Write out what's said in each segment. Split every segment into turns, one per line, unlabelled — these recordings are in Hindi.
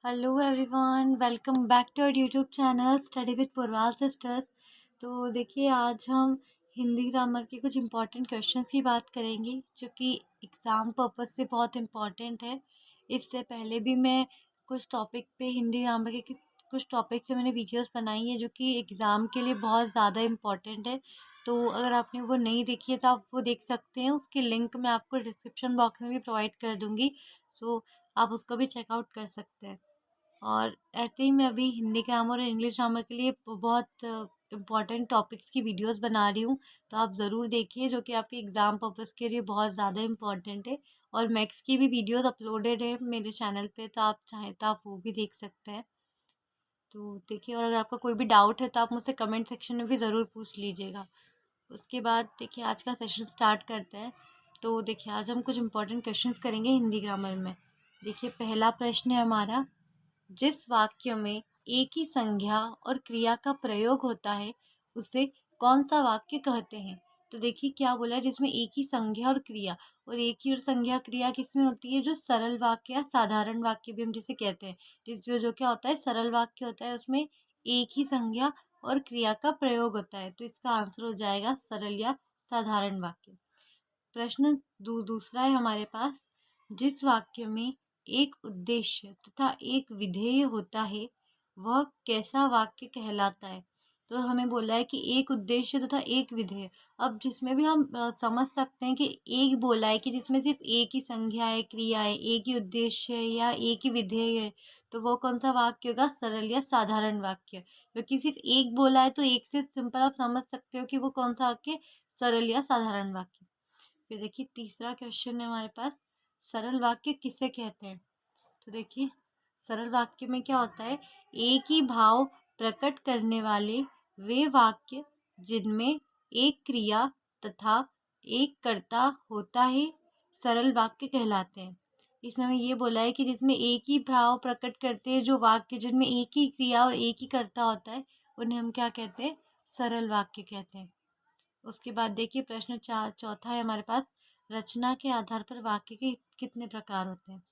Hello everyone, welcome back to our YouTube channel study with Purwal sisters. तो देखिए, आज हम हिंदी ग्रामर के कुछ इम्पॉर्टेंट क्वेश्चंस की बात करेंगे जो कि एग्ज़ाम पर्पस से बहुत इम्पॉर्टेंट है। इससे पहले भी मैं कुछ टॉपिक पे हिंदी ग्रामर के कुछ टॉपिक से मैंने वीडियोस बनाई है जो कि एग्ज़ाम के लिए बहुत ज़्यादा इम्पॉर्टेंट है। तो अगर आपने वो नहीं देखी है तो आप वो देख सकते हैं। उसकी लिंक मैं आपको डिस्क्रिप्शन बॉक्स में भी प्रोवाइड कर दूँगी। सो आप उसको भी चेकआउट कर सकते हैं। और ऐसे ही मैं अभी हिंदी ग्रामर और इंग्लिश ग्रामर के लिए बहुत इम्पॉर्टेंट टॉपिक्स की वीडियोस बना रही हूँ। तो आप ज़रूर देखिए, जो कि आपके एग्ज़ाम पर्पस के लिए बहुत ज़्यादा इम्पॉर्टेंट है। और मैथ्स की भी वीडियोस अपलोडेड है मेरे चैनल पे, तो आप चाहें तो आप वो भी देख सकते हैं। तो देखिए, और अगर आपका कोई भी डाउट है तो आप मुझसे कमेंट सेक्शन में भी ज़रूर पूछ लीजिएगा। उसके बाद देखिए, आज का सेशन स्टार्ट करते हैं। तो देखिए, आज हम कुछ इम्पोर्टेंट क्वेश्चंस करेंगे हिंदी ग्रामर में। देखिए, पहला प्रश्न है हमारा, जिस वाक्य में एक ही संज्ञा और क्रिया का प्रयोग होता है उसे कौन सा वाक्य कहते हैं। तो देखिए क्या बोला है, जिसमें एक ही संज्ञा और क्रिया, और एक ही और संज्ञा क्रिया किसमें होती है, जो सरल वाक्य या साधारण वाक्य भी हम जिसे कहते हैं। जो क्या होता है, सरल वाक्य होता है, उसमें एक ही संज्ञा और क्रिया का प्रयोग होता है। तो इसका आंसर हो जाएगा सरल या साधारण वाक्य। प्रश्न दूसरा है हमारे पास, जिस वाक्य में एक उद्देश्य तथा एक विधेय होता है वह कैसा वाक्य कहलाता है। तो हमें बोला है कि एक उद्देश्य तथा एक विधेय। अब जिसमें भी हम समझ सकते हैं कि एक बोला है कि जिसमें सिर्फ एक ही संज्ञा है, क्रिया है, एक ही उद्देश्य है या एक ही विधेय है, तो वो कौन सा वाक्य होगा, सरल या साधारण वाक्य। क्योंकि सिर्फ एक बोला है तो एक से सिंपल आप समझ सकते हो कि वो कौन सा वाक्य, सरल या साधारण वाक्य। फिर देखिए, तीसरा क्वेश्चन है हमारे पास, सरल वाक्य किसे कहते हैं। तो देखिए, सरल वाक्य में क्या होता है, एक ही भाव प्रकट करने वाले वे वाक्य जिनमें एक क्रिया तथा एक कर्ता होता है सरल वाक्य कहलाते हैं। इसमें हमें ये बोला है कि जिसमें एक ही भाव प्रकट करते हैं, जो वाक्य जिनमें एक ही क्रिया और एक ही कर्ता होता है, उन्हें हम क्या कहते हैं, सरल वाक्य कहते हैं। उसके बाद देखिए, प्रश्न चौथा है हमारे पास, रचना के आधार पर वाक्य के कितने प्रकार होते हैं।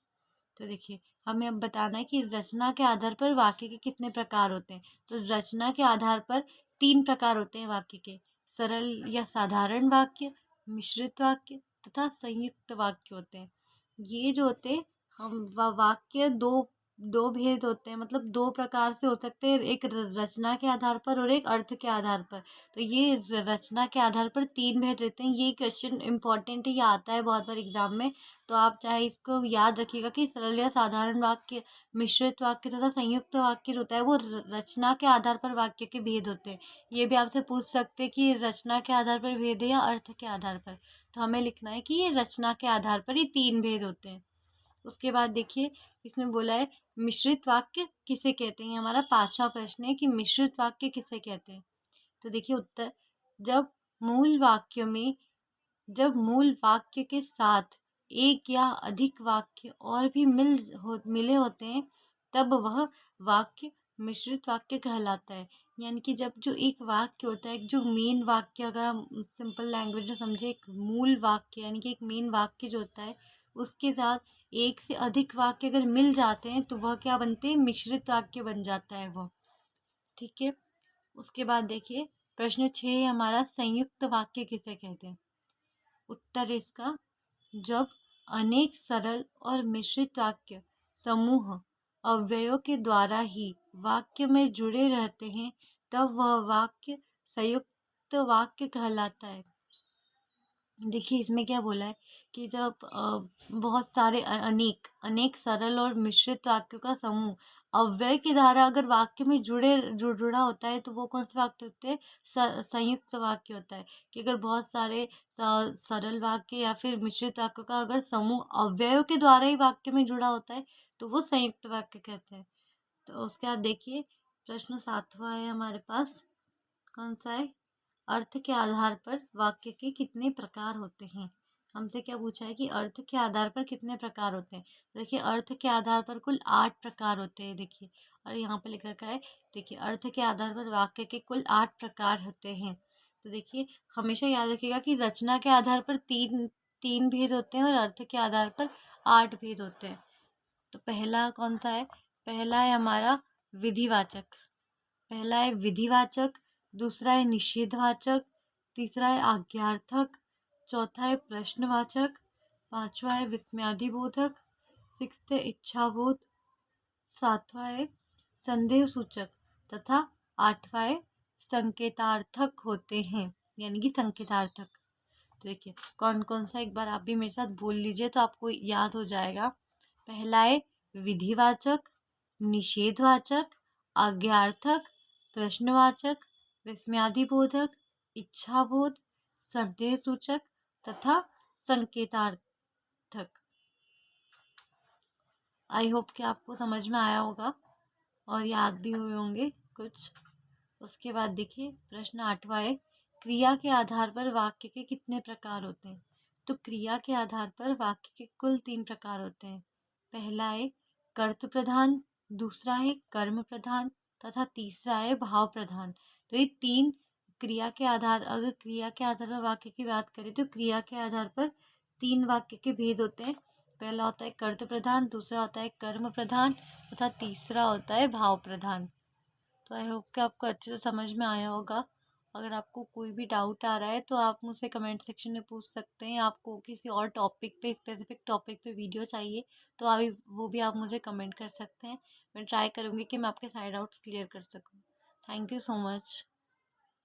तो देखिए, हमें अब बताना है कि रचना के आधार पर वाक्य के कितने प्रकार होते हैं। तो रचना के आधार पर 3 प्रकार होते हैं वाक्य के, सरल या साधारण वाक्य, मिश्रित वाक्य तथा संयुक्त वाक्य होते हैं। ये जो होते हैं, हम वाक्य दो दो भेद होते हैं, मतलब दो प्रकार से हो सकते हैं, एक रचना के आधार पर और एक अर्थ के आधार पर। तो ये रचना के आधार पर 3 भेद रहते हैं। ये क्वेश्चन इंपॉर्टेंट है, ये आता है बहुत बार एग्जाम में। तो आप चाहे इसको याद रखिएगा कि सरल या साधारण वाक्य, मिश्रित वाक्य तथा संयुक्त वाक्य जो होता है वो रचना के आधार पर वाक्य के भेद होते हैं। ये भी आपसे पूछ सकते हैं कि रचना के आधार पर भेद है या अर्थ के आधार पर। तो हमें लिखना है कि ये रचना के आधार पर ये 3 भेद होते हैं। उसके बाद देखिए, इसमें बोला है मिश्रित वाक्य किसे कहते हैं। हमारा 5वां प्रश्न है कि मिश्रित वाक्य किसे कहते हैं। तो देखिए उत्तर, जब मूल वाक्य में जब मूल वाक्य के साथ एक या अधिक वाक्य और भी मिले होते हैं, तब वह वाक्य मिश्रित वाक्य कहलाता है। यानी कि जब जो एक वाक्य होता है, एक जो मेन वाक्य, अगर हम सिंपल लैंग्वेज में समझे, एक मूल वाक्य यानी कि एक मेन वाक्य जो होता है, उसके साथ एक से अधिक वाक्य अगर मिल जाते हैं तो वह क्या बनते हैं, मिश्रित वाक्य बन जाता है वो। ठीक है। उसके बाद देखिए, प्रश्न 6 है हमारा, संयुक्त वाक्य किसे कहते हैं। उत्तर इसका, जब अनेक सरल और मिश्रित वाक्य समूह अव्ययों के द्वारा ही वाक्य में जुड़े रहते हैं, तब वह वाक्य संयुक्त वाक्य कहलाता है। देखिए, इसमें क्या बोला है कि जब बहुत सारे अनेक अनेक सरल और मिश्रित वाक्यों का समूह अव्यय की धारा अगर वाक्य में जुड़ा होता है, तो वो कौन से वाक्य होते हैं, संयुक्त वाक्य होता है। कि अगर बहुत सारे सरल वाक्य या फिर मिश्रित वाक्यों का अगर समूह अव्ययों के द्वारा ही वाक्य में जुड़ा होता है, तो वो संयुक्त वाक्य कहते हैं। तो उसके बाद देखिए, प्रश्न 7वां है हमारे पास, कौन सा है, अर्थ के आधार पर वाक्य के कितने प्रकार होते हैं। हमसे क्या पूछा है कि अर्थ के आधार पर कितने प्रकार होते हैं। देखिए, अर्थ के आधार पर कुल 8 प्रकार होते हैं। देखिए, और यहाँ पर लिख रखा है, देखिए अर्थ के आधार पर वाक्य के कुल 8 प्रकार होते हैं। तो देखिए, हमेशा याद रखिएगा कि रचना के आधार पर तीन तीन भेद होते हैं और अर्थ के आधार पर 8 भेद होते हैं। तो पहला कौन सा है, पहला है हमारा विधिवाचक, पहला है विधिवाचक, दूसरा है निषेधवाचक, तीसरा है आज्ञार्थक, चौथा है प्रश्नवाचक, पांचवा है विस्मयादिबोधक, सिक्स्थ है इच्छाबोध, सातवां है संदेह सूचक तथा आठवां है संकेतार्थक होते हैं, यानी कि संकेतार्थक। तो देखिए कौन कौन सा, एक बार आप भी मेरे साथ बोल लीजिए तो आपको याद हो जाएगा। पहला है विधिवाचक, निषेधवाचक, आज्ञार्थक, प्रश्नवाचक, विस्मयादिबोधक, इच्छाबोध, संदेह सूचक तथा संकेतार्थक। आई होप कि आपको समझ में आया होगा और याद भी हुए होंगे कुछ। उसके बाद देखिए प्रश्न 8वां है, क्रिया के आधार पर वाक्य के कितने प्रकार होते हैं। तो क्रिया के आधार पर वाक्य के कुल 3 प्रकार होते हैं। पहला है कर्तृ प्रधान, दूसरा है कर्म प्रधान तथा तीसरा है भाव प्रधान। तो ये 3 क्रिया के आधार, अगर क्रिया के आधार पर वाक्य की बात करें तो क्रिया के आधार पर 3 वाक्य के भेद होते हैं। पहला होता है कर्तृ प्रधान, दूसरा होता है कर्म प्रधान तथा तीसरा होता है भाव प्रधान। तो आई होप कि आपको अच्छे से समझ में आया होगा। अगर आपको कोई भी डाउट आ रहा है तो आप मुझसे कमेंट सेक्शन में पूछ सकते हैं। आपको किसी और टॉपिक पे, स्पेसिफिक टॉपिक पे वीडियो चाहिए तो अभी वो भी आप मुझे कमेंट कर सकते हैं। मैं ट्राई करूँगी कि मैं आपके सारे डाउट्स क्लियर कर सकूँ। Thank you so much.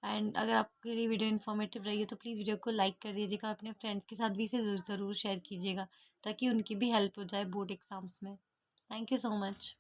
And अगर आपके लिए वीडियो इन्फॉर्मेटिव रही है तो प्लीज़ वीडियो को लाइक कर दीजिएगा, अपने फ्रेंड्स के साथ भी इसे ज़रूर शेयर कीजिएगा ताकि उनकी भी हेल्प हो जाए बोर्ड एग्ज़ाम्स में। Thank you so much.